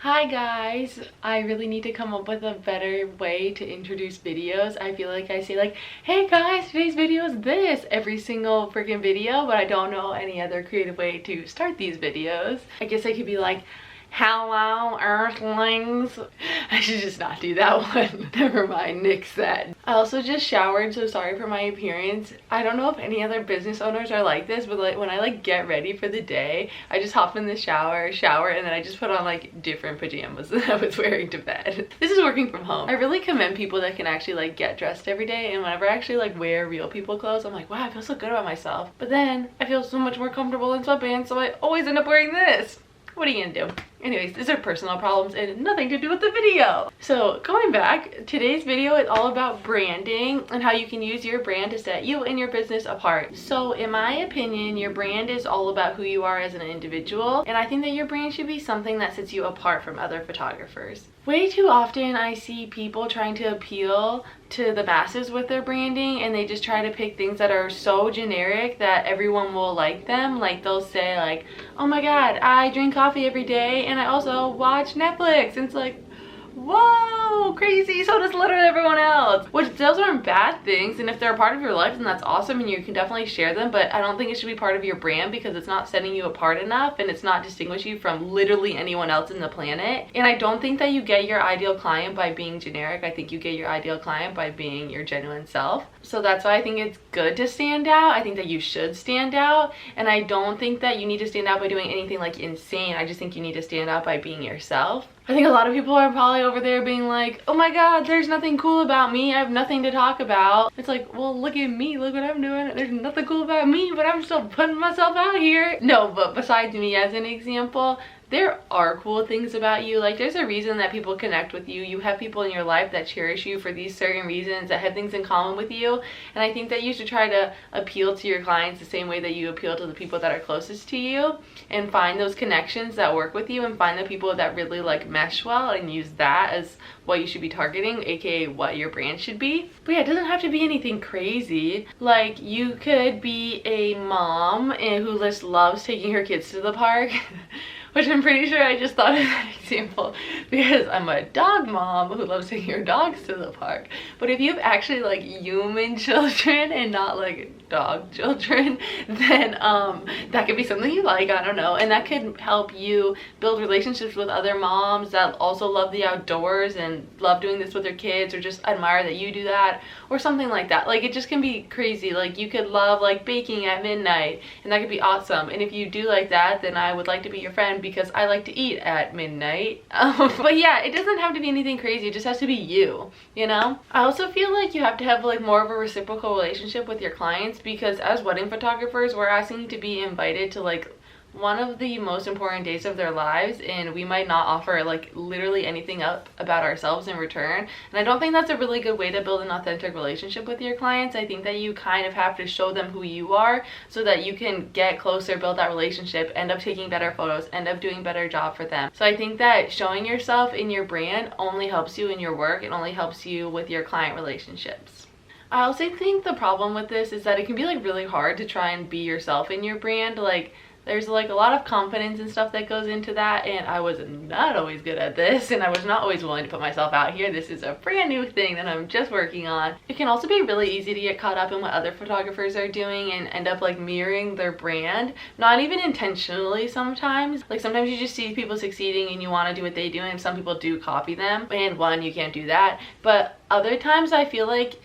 Hi guys, I really need to come up with a better way to introduce videos. I feel like I say like, hey guys, today's video is this every single freaking video, but I don't know any other creative way to start these videos. I guess I could be like, hello earthlings. I should just not do that one. Never mind, nix that. I also just showered, so sorry for my appearance. I don't know if any other business owners are like this, but like when I get ready for the day, I just hop in the shower, and then I just put on like different pajamas that I was wearing to bed. This is working from home. I really commend people that can actually like get dressed every day, and whenever I actually like wear real people clothes, I'm like, wow, I feel so good about myself. But then I feel so much more comfortable in sweatpants, so I always end up wearing this. What are you gonna do? Anyways, these are personal problems and nothing to do with the video. So going back, today's video is all about branding and how you can use your brand to set you and your business apart. So in my opinion, your brand is all about who you are as an individual, and I think that your brand should be something that sets you apart from other photographers. Way too often I see people trying to appeal to the masses with their branding, and they just try to pick things that are so generic that everyone will like them. Like they'll say like, oh my god, I drink coffee every day and I also watch Netflix. And it's like, whoa, crazy, so does literally everyone else. Which those aren't bad things, and if they're a part of your life, then that's awesome and you can definitely share them, but I don't think it should be part of your brand because it's not setting you apart enough and it's not distinguishing you from literally anyone else in the planet. And I don't think that you get your ideal client by being generic. I think you get your ideal client by being your genuine self. So that's why I think it's good to stand out. I think that you should stand out, and I don't think that you need to stand out by doing anything like insane. I just think you need to stand out by being yourself. I think a lot of people are probably over there being like, oh my god, there's nothing cool about me, I have nothing to talk about. It's like, well, look at me, look what I'm doing. There's nothing cool about me, but I'm still putting myself out here. No, but besides me as an example, there are cool things about you. Like there's a reason that people connect with you. You have people in your life that cherish you for these certain reasons, that have things in common with you. And I think that you should try to appeal to your clients the same way that you appeal to the people that are closest to you, and find those connections that work with you, and find the people that really like mesh well, and use that as what you should be targeting, aka what your brand should be. But yeah, it doesn't have to be anything crazy. Like you could be a mom who just loves taking her kids to the park. Which I'm pretty sure I just thought of that example because I'm a dog mom who loves taking her dogs to the park. But if you have actually like human children and not like dog children, then that could be something you like, I don't know. And that could help you build relationships with other moms that also love the outdoors and love doing this with their kids, or just admire that you do that, or something like that. Like it just can be crazy. Like you could love like baking at midnight, and that could be awesome. And if you do like that, then I would like to be your friend because I like to eat at midnight. But yeah, it doesn't have to be anything crazy. It just has to be you know? I also feel like you have to have like more of a reciprocal relationship with your clients, because as wedding photographers, we're asking to be invited to like one of the most important days of their lives, and we might not offer like literally anything up about ourselves in return. And I don't think that's a really good way to build an authentic relationship with your clients. I think that you kind of have to show them who you are so that you can get closer, build that relationship, end up taking better photos, end up doing a better job for them. So I think that showing yourself in your brand only helps you in your work. It only helps you with your client relationships. I also think the problem with this is that it can be like really hard to try and be yourself in your brand. Like there's like a lot of confidence and stuff that goes into that, and I was not always good at this, and I was not always willing to put myself out here. This is a brand new thing that I'm just working on. It can also be really easy to get caught up in what other photographers are doing and end up like mirroring their brand, not even intentionally sometimes. Like sometimes you just see people succeeding and you want to do what they do, and some people do copy them, and one, you can't do that. But other times I feel like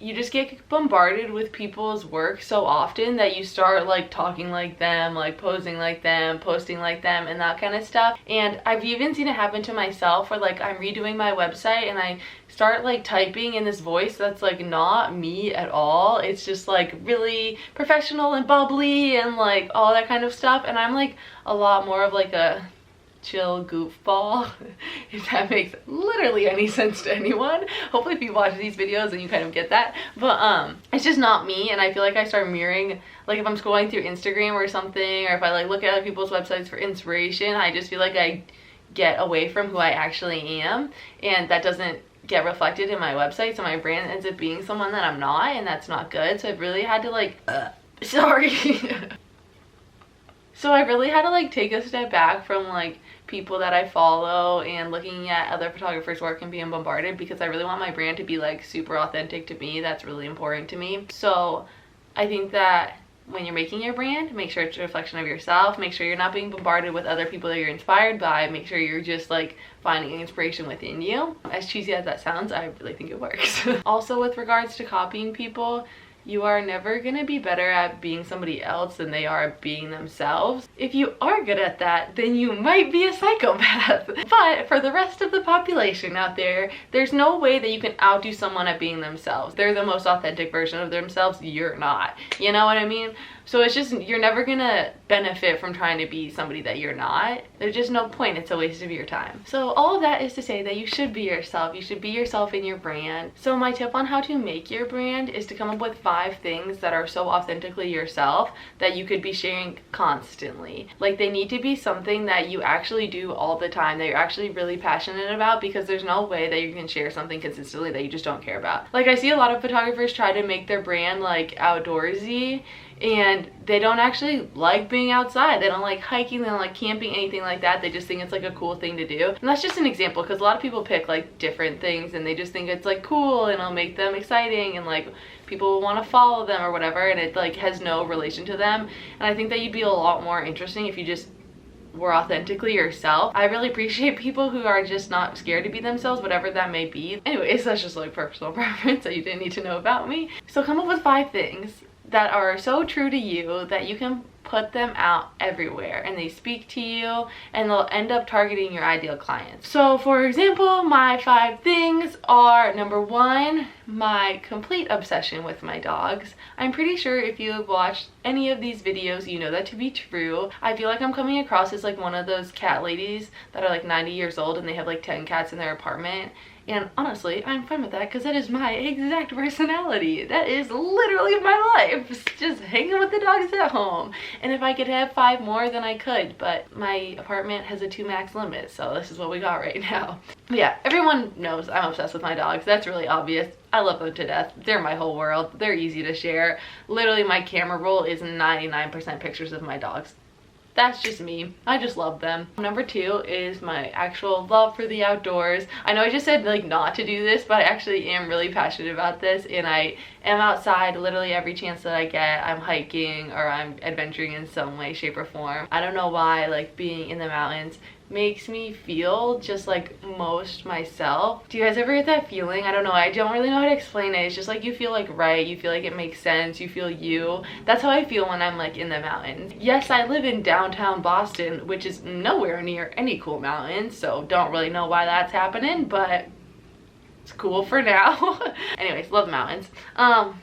you just get bombarded with people's work so often that you start like talking like them, like posing like them, posting like them, and that kind of stuff. And I've even seen it happen to myself where like I'm redoing my website and I start like typing in this voice that's like not me at all. It's just like really professional and bubbly and like all that kind of stuff, and I'm like a lot more of like a chill goofball, if that makes literally any sense to anyone. Hopefully if you watch these videos and you kind of get that, but it's just not me. And I feel like I start mirroring, like if I'm scrolling through Instagram or something, or if I like look at other people's websites for inspiration, I just feel like I get away from who I actually am, and that doesn't get reflected in my website, so my brand ends up being someone that I'm not, and that's not good. So I've really had to like sorry So I really had to like take a step back from like people that I follow and looking at other photographers' work and being bombarded, because I really want my brand to be like super authentic to me. That's really important to me. So I think that when you're making your brand, make sure it's a reflection of yourself. Make sure you're not being bombarded with other people that you're inspired by. Make sure you're just like finding inspiration within you. As cheesy as that sounds, I really think it works. Also, with regards to copying people, you are never gonna be better at being somebody else than they are at being themselves. If you are good at that, then you might be a psychopath. But for the rest of the population out there, there's no way that you can outdo someone at being themselves. They're the most authentic version of themselves, you're not. You know what I mean? So it's just, you're never gonna benefit from trying to be somebody that you're not. There's just no point, it's a waste of your time. So all of that is to say that you should be yourself. You should be yourself in your brand. So my tip on how to make your brand is to come up with 5 things that are so authentically yourself that you could be sharing constantly. Like, they need to be something that you actually do all the time, that you're actually really passionate about, because there's no way that you can share something consistently that you just don't care about. Like, I see a lot of photographers try to make their brand like outdoorsy, and they don't actually like being outside. They don't like hiking, they don't like camping, anything like that. They just think it's like a cool thing to do. And that's just an example, because a lot of people pick like different things and they just think it's like cool and it'll make them exciting and like people will want to follow them or whatever, and it like has no relation to them. And I think that you'd be a lot more interesting if you just were authentically yourself. I really appreciate people who are just not scared to be themselves, whatever that may be. Anyways, that's just like personal preference that you didn't need to know about me. So come up with 5 things that are so true to you that you can put them out everywhere and they speak to you, and they'll end up targeting your ideal clients. So for example, my 5 things are: number 1, my complete obsession with my dogs. I'm pretty sure if you have watched any of these videos, you know that to be true. I feel like I'm coming across as like one of those cat ladies that are like 90 years old and they have like 10 cats in their apartment. And honestly, I'm fine with that, because that is my exact personality. That is literally my life. Just hanging with the dogs at home. And if I could have 5 more, then I could. But my apartment has a 2 max limit, so this is what we got right now. But yeah, everyone knows I'm obsessed with my dogs. That's really obvious. I love them to death. They're my whole world. They're easy to share. Literally, my camera roll is 99% pictures of my dogs. That's just me. I just love them. Number 2 is my actual love for the outdoors. I know I just said like not to do this, but I actually am really passionate about this, and I am outside literally every chance that I get. I'm hiking or I'm adventuring in some way, shape, or form. I don't know why, like being in the mountains makes me feel just like most myself. Do you guys ever get that feeling? I don't know, I don't really know how to explain it. It's just like you feel like right, you feel like it makes sense, you feel you. That's how I feel when I'm like in the mountains. Yes, I live in downtown Boston, which is nowhere near any cool mountains, so don't really know why that's happening, but it's cool for now. Anyways, love mountains. Oh,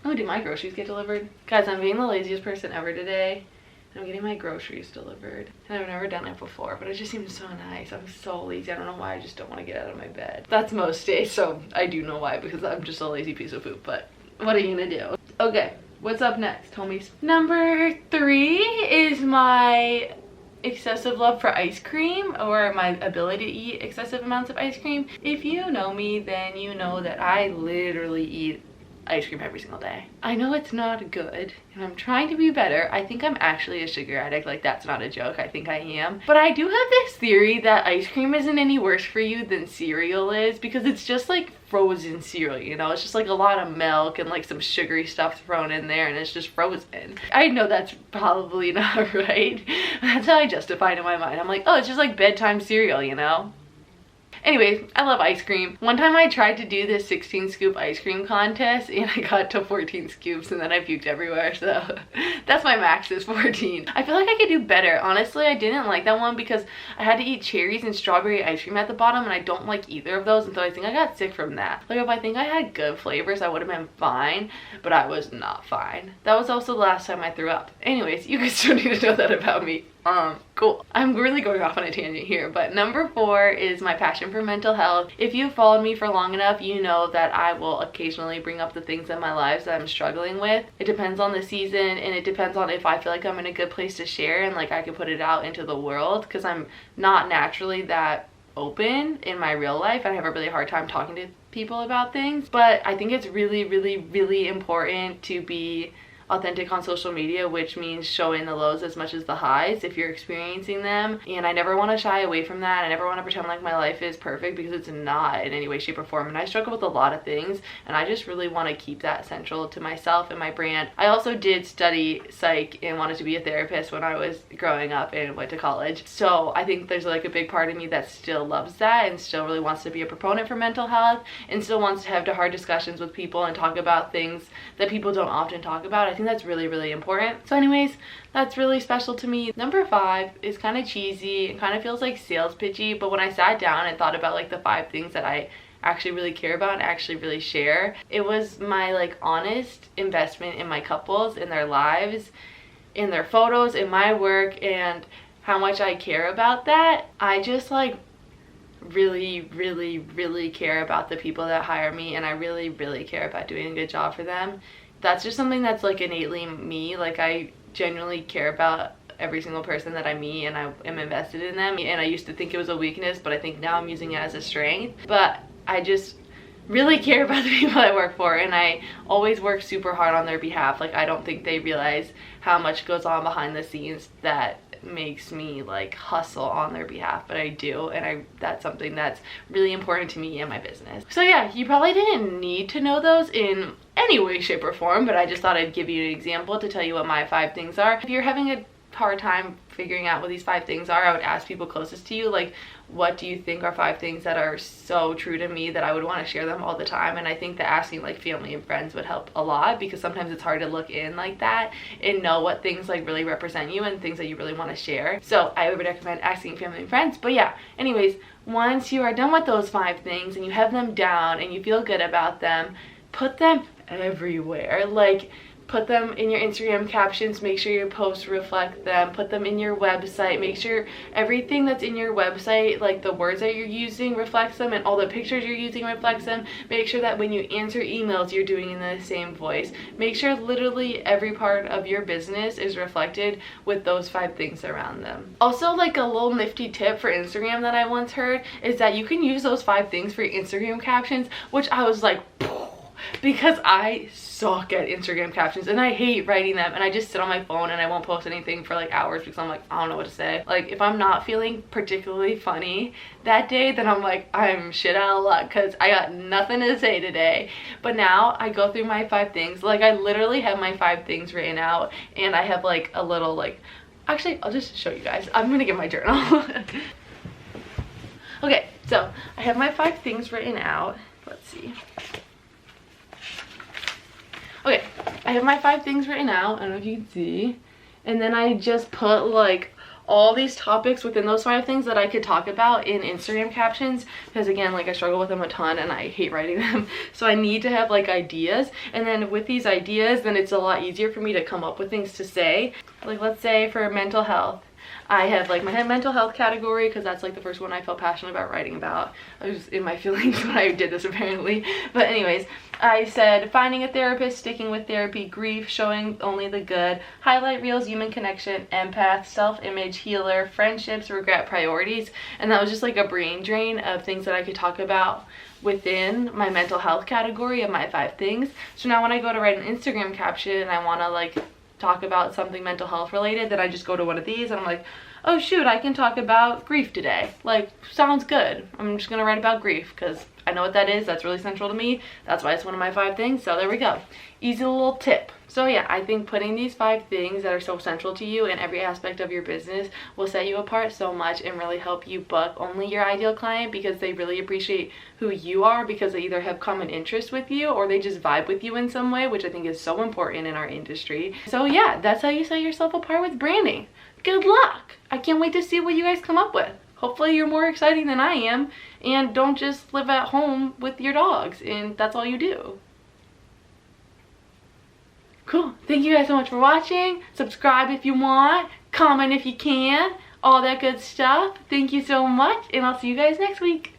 did my groceries get delivered? Guys, I'm being the laziest person ever today. I'm getting my groceries delivered, and I've never done it before, but it just seems so nice. I'm so lazy. I don't know why, I just don't want to get out of my bed. That's most days, so I do know why, because I'm just a lazy piece of poop, but what are you gonna do? Okay, what's up next, homies? Number 3 is my excessive love for ice cream, or my ability to eat excessive amounts of ice cream. If you know me, then you know that I literally eat ice cream every single day. I know it's not good, and I'm trying to be better. I think I'm actually a sugar addict. Like, that's not a joke. I think I am. But I do have this theory that ice cream isn't any worse for you than cereal is, because it's just like frozen cereal, you know? It's just like a lot of milk and like some sugary stuff thrown in there, and it's just frozen. I know that's probably not right. That's how I justify it in my mind. I'm like, oh, it's just like bedtime cereal, you know? Anyways, I love ice cream. One time I tried to do this 16 scoop ice cream contest, and I got to 14 scoops, and then I puked everywhere, so that's my max is 14. I feel like I could do better. Honestly, I didn't like that one because I had to eat cherries and strawberry ice cream at the bottom, and I don't like either of those, and so I think I got sick from that. Like, if I think I had good flavors, I would have been fine, but I was not fine. That was also the last time I threw up. Anyways, you guys don't need to know that about me. Cool. I'm really going off on a tangent here, but number 4 is my passion for mental health. If you've followed me for long enough, you know that I will occasionally bring up the things in my lives that I'm struggling with. It depends on the season, and it depends on if I feel like I'm in a good place to share and like I can put it out into the world, because I'm not naturally that open in my real life. I have a really hard time talking to people about things, but I think it's really, really, really important to be authentic on social media, which means showing the lows as much as the highs if you're experiencing them. And I never want to shy away from that. I never want to pretend like my life is perfect, because it's not in any way, shape, or form. And I struggle with a lot of things, and I just really want to keep that central to myself and my brand. I also did study psych and wanted to be a therapist when I was growing up and went to college. So I think there's like a big part of me that still loves that and still really wants to be a proponent for mental health and still wants to have hard discussions with people and talk about things that people don't often talk about. I think that's really, really important. So anyways, that's really special to me. Number 5 is kind of cheesy and kind of feels like sales pitchy, but when I sat down and thought about like the 5 things that I actually really care about and actually really share, it was my like honest investment in my couples, in their lives, in their photos, in my work, and how much I care about that. I just like really, really, really care about the people that hire me, and I really, really care about doing a good job for them. That's just something that's like innately me. Like I genuinely care about every single person that I meet, and I am invested in them. And I used to think it was a weakness, but I think now I'm using it as a strength. But I just really care about the people I work for, and I always work super hard on their behalf. Like I don't think they realize how much goes on behind the scenes that makes me like hustle on their behalf, but I do, and that's something that's really important to me and my business. So yeah, you probably didn't need to know those in any way, shape, or form, but I just thought I'd give you an example to tell you what my 5 things are. If you're having a hard time figuring out what these 5 things are, I would ask people closest to you, like, what do you think are 5 things that are so true to me that I would want to share them all the time? And I think that asking like family and friends would help a lot, because sometimes it's hard to look in like that and know what things like really represent you and things that you really want to share. So I would recommend asking family and friends. But yeah, anyways, once you are done with those 5 things and you have them down and you feel good about them, put them everywhere. Like put them in your Instagram captions, make sure your posts reflect them, put them in your website, make sure everything that's in your website, like the words that you're using reflects them, and all the pictures you're using reflects them. Make sure that when you answer emails, you're doing it in the same voice. Make sure literally every part of your business is reflected with those 5 things around them. Also, like a little nifty tip for Instagram that I once heard is that you can use those 5 things for your Instagram captions, which I was like, because I suck at Instagram captions and I hate writing them, and I just sit on my phone and I won't post anything for like hours because I'm like, I don't know what to say. Like if I'm not feeling particularly funny that day, then I'm like, I'm shit out of luck because I got nothing to say today. But now I go through my 5 things. Like I literally have my 5 things written out, and I have like a little like, actually I'll just show you guys. I'm gonna get my journal. Okay, so I have my 5 things written out. Let's see. Okay, I have my 5 things written out. I don't know if you can see. And then I just put like all these topics within those 5 things that I could talk about in Instagram captions, because again, like I struggle with them a ton and I hate writing them. So I need to have like ideas, and then with these ideas, then it's a lot easier for me to come up with things to say. Like let's say for mental health, I have like my mental health category, because that's like the first one I felt passionate about writing about. I was in my feelings when I did this apparently. But anyways, I said finding a therapist, sticking with therapy, grief, showing only the good, highlight reels, human connection, empath, self-image, healer, friendships, regret, priorities. And that was just like a brain drain of things that I could talk about within my mental health category of my 5 things. So now when I go to write an Instagram caption and I want to like talk about something mental health related, then I just go to one of these and I'm like, oh shoot, I can talk about grief today. Like, sounds good. I'm just gonna write about grief because I know what that is. That's really central to me. That's why it's one of my 5 things. So there we go. Easy little tip. So yeah, I think putting these 5 things that are so central to you in every aspect of your business will set you apart so much and really help you book only your ideal client, because they really appreciate who you are, because they either have common interest with you or they just vibe with you in some way, which I think is so important in our industry. So yeah, that's how you set yourself apart with branding. Good luck. I can't wait to see what you guys come up with. Hopefully you're more exciting than I am, and don't just live at home with your dogs and that's all you do. Cool. Thank you guys so much for watching. Subscribe if you want. Comment if you can. All that good stuff. Thank you so much, and I'll see you guys next week.